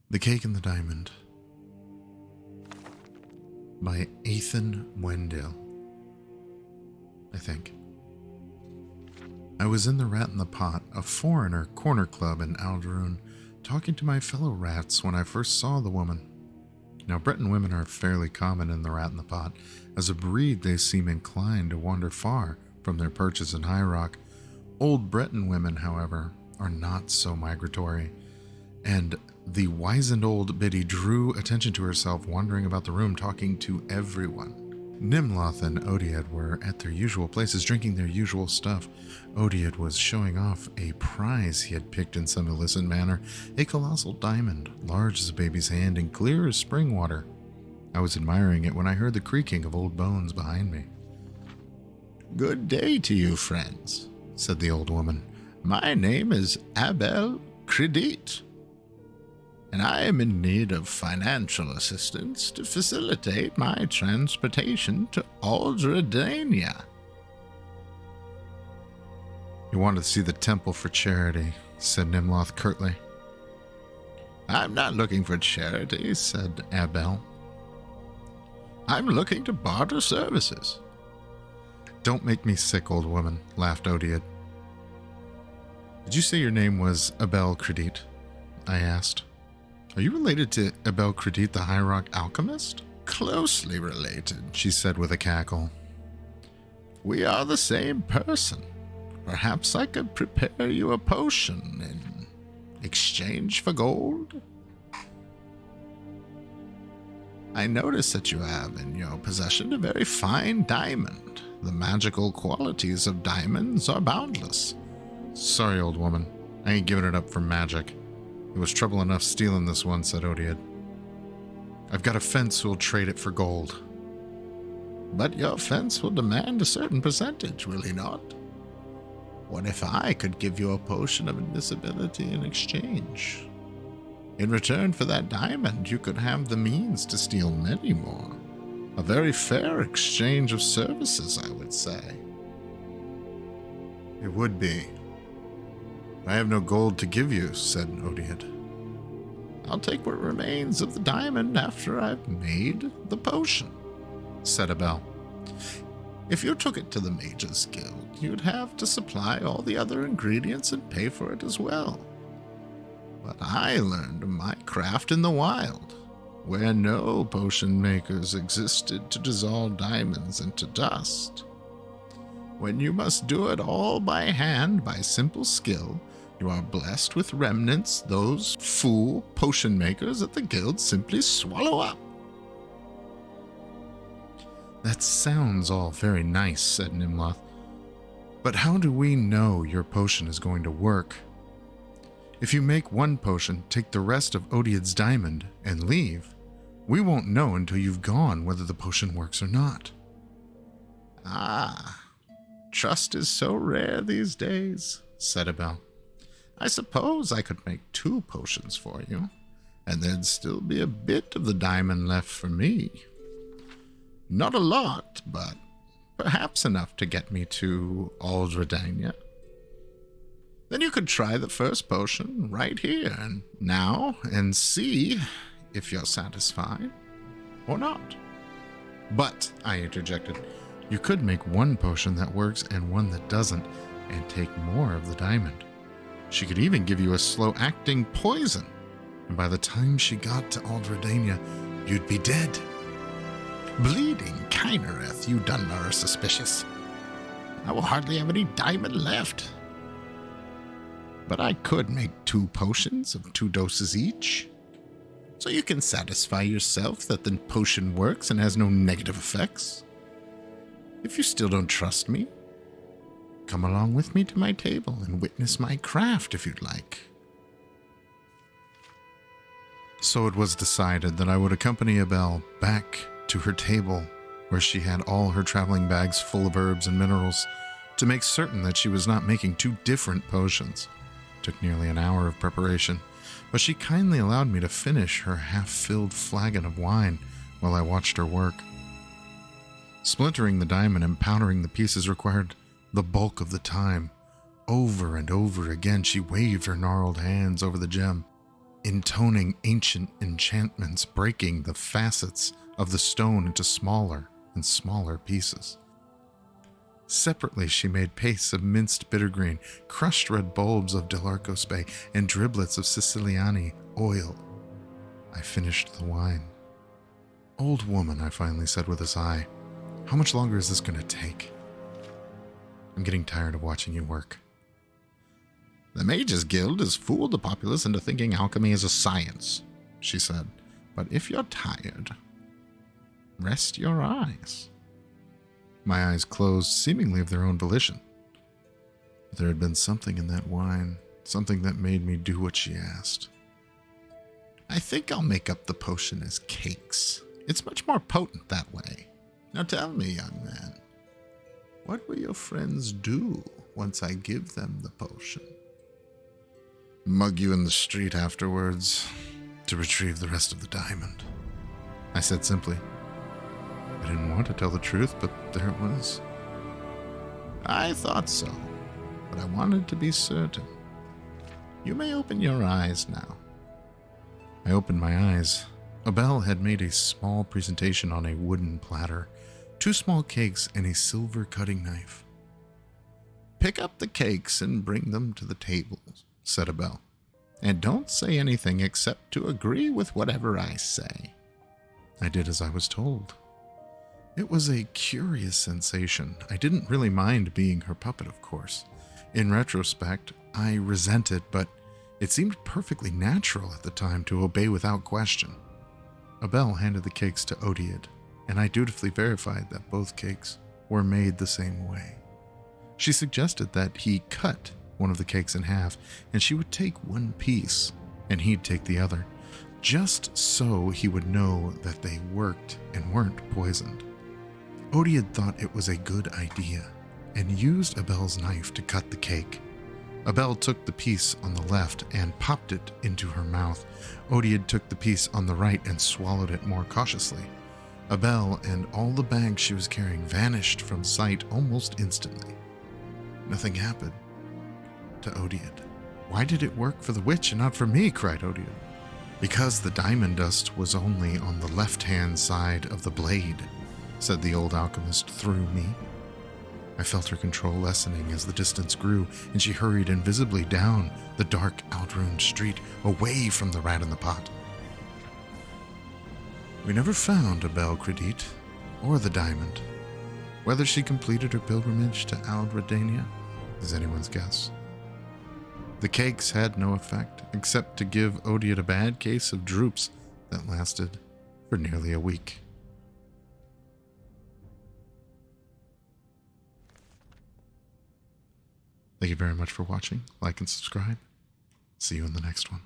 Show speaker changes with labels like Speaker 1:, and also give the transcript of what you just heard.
Speaker 1: The Cake and the Diamond by Athyn Muendil, I think. I was in the Rat in the Pot, a foreigner corner club in Alderun, talking to my fellow rats when I first saw the woman. Now, Breton women are fairly common in the Rat in the Pot. As a breed, they seem inclined to wander far from their perches in High Rock. Old Breton women, however, are not so migratory, and the wizened old biddy drew attention to herself, wandering about the room, talking to everyone. Nimloth and Odiad were at their usual places, drinking their usual stuff. Odiad was showing off a prize he had picked in some illicit manner, a colossal diamond, large as a baby's hand and clear as spring water. I was admiring it when I heard the creaking of old bones behind me.
Speaker 2: "Good day to you, friends," said the old woman. "My name is Abel Credit, and I am in need of financial assistance to facilitate my transportation to Aldredania."
Speaker 1: "You wanted to see the temple for charity," said Nimloth curtly.
Speaker 2: "I'm not looking for charity," said Abel. "I'm looking to barter services."
Speaker 1: "Don't make me sick, old woman," laughed Odiad. "Did you say your name was Abel Credit?" I asked. "Are you related to Abel Credit, the High Rock alchemist?"
Speaker 2: "Closely related,"
Speaker 1: she said with a cackle.
Speaker 2: "We are the same person. Perhaps I could prepare you a potion in exchange for gold?" "I notice that you have in your possession a very fine diamond. The magical qualities of diamonds are boundless."
Speaker 1: "Sorry, old woman. I ain't giving it up for magic. It was trouble enough stealing this one," said Odiad. "I've got a fence who'll trade it for gold."
Speaker 2: "But your fence will demand a certain percentage, will he not? What if I could give you a potion of invisibility in exchange? In return for that diamond, you could have the means to steal many more. A very fair exchange of services, I would say."
Speaker 1: "It would be. I have no gold to give you," said Odiad.
Speaker 2: "I'll take what remains of the diamond after I've made the potion," said Abel. "If you took it to the Mages Guild, you'd have to supply all the other ingredients and pay for it as well. But I learned my craft in the wild, where no potion makers existed to dissolve diamonds into dust. When you must do it all by hand by simple skill, you are blessed with remnants those fool potion makers at the guild simply swallow up."
Speaker 1: "That sounds all very nice," said Nimloth. "But how do we know your potion is going to work? If you make one potion, take the rest of Odiad's diamond, and leave, we won't know until you've gone whether the potion works or not."
Speaker 2: "Ah, trust is so rare these days," said Abel. "I suppose I could make 2 potions for you, and there'd still be a bit of the diamond left for me. Not a lot, but perhaps enough to get me to Aldredania. Then you could try the first potion right here and now and see if you're satisfied or not."
Speaker 1: "But," I interjected, "you could make one potion that works and one that doesn't, and take more of the diamond. She could even give you a slow-acting poison, and by the time she got to Aldredania, you'd be dead."
Speaker 2: "Bleeding Kynareth, you Dunmer are suspicious. I will hardly have any diamond left. But I could make 2 potions of 2 doses each, so you can satisfy yourself that the potion works and has no negative effects. If you still don't trust me, come along with me to my table and witness my craft if you'd like."
Speaker 1: So it was decided that I would accompany Abel back to her table, where she had all her traveling bags full of herbs and minerals, to make certain that she was not making 2 different potions. It took nearly an hour of preparation, but she kindly allowed me to finish her half-filled flagon of wine while I watched her work. Splintering the diamond and powdering the pieces required the bulk of the time. Over and over again she waved her gnarled hands over the gem, intoning ancient enchantments, breaking the facets of the stone into smaller and smaller pieces. Separately, she made pastes of minced bittergreen, crushed red bulbs of Delarcos Bay, and driblets of Siciliani oil. I finished the wine. "Old woman," I finally said with a sigh, "how much longer is this going to take? I'm getting tired of watching you work."
Speaker 2: "The Mages Guild has fooled the populace into thinking alchemy is a science," she said. "But if you're tired, rest your eyes."
Speaker 1: My eyes closed, seemingly of their own volition. But there had been something in that wine, something that made me do what she asked.
Speaker 2: "I think I'll make up the potion as cakes. It's much more potent that way. Now tell me, young man, what will your friends do once I give them the potion?"
Speaker 1: "Mug you in the street afterwards to retrieve the rest of the diamond," I said simply. I didn't want to tell the truth, but there it was.
Speaker 2: "I thought so, but I wanted to be certain. You may open your eyes now."
Speaker 1: I opened my eyes. Abel had made a small presentation on a wooden platter, 2 small cakes, and a silver cutting knife.
Speaker 2: "Pick up the cakes and bring them to the table," said Abel. "And don't say anything except to agree with whatever I say."
Speaker 1: I did as I was told. It was a curious sensation. I didn't really mind being her puppet, of course. In retrospect, I resent it, but it seemed perfectly natural at the time to obey without question. Abel handed the cakes to Odiad, and I dutifully verified that both cakes were made the same way. She suggested that he cut one of the cakes in half, and she would take one piece, and he'd take the other, just so he would know that they worked and weren't poisoned. Odiad thought it was a good idea, and used Abel's knife to cut the cake. Abel took the piece on the left and popped it into her mouth. Odiad took the piece on the right and swallowed it more cautiously. Abel and all the bags she was carrying vanished from sight almost instantly. Nothing happened to Odiad. "Why did it work for the witch and not for me?" cried Odiad. "Because the diamond dust was only on the left-hand side of the blade," said the old alchemist through me. I felt her control lessening as the distance grew, and she hurried invisibly down the dark Aldrune street, away from the rat in the pot. We never found Abel Credit, or the diamond. Whether she completed her pilgrimage to Aldredania is anyone's guess. The cakes had no effect, except to give Odiad a bad case of droops that lasted for nearly a week. Thank you very much for watching. Like and subscribe. See you in the next one.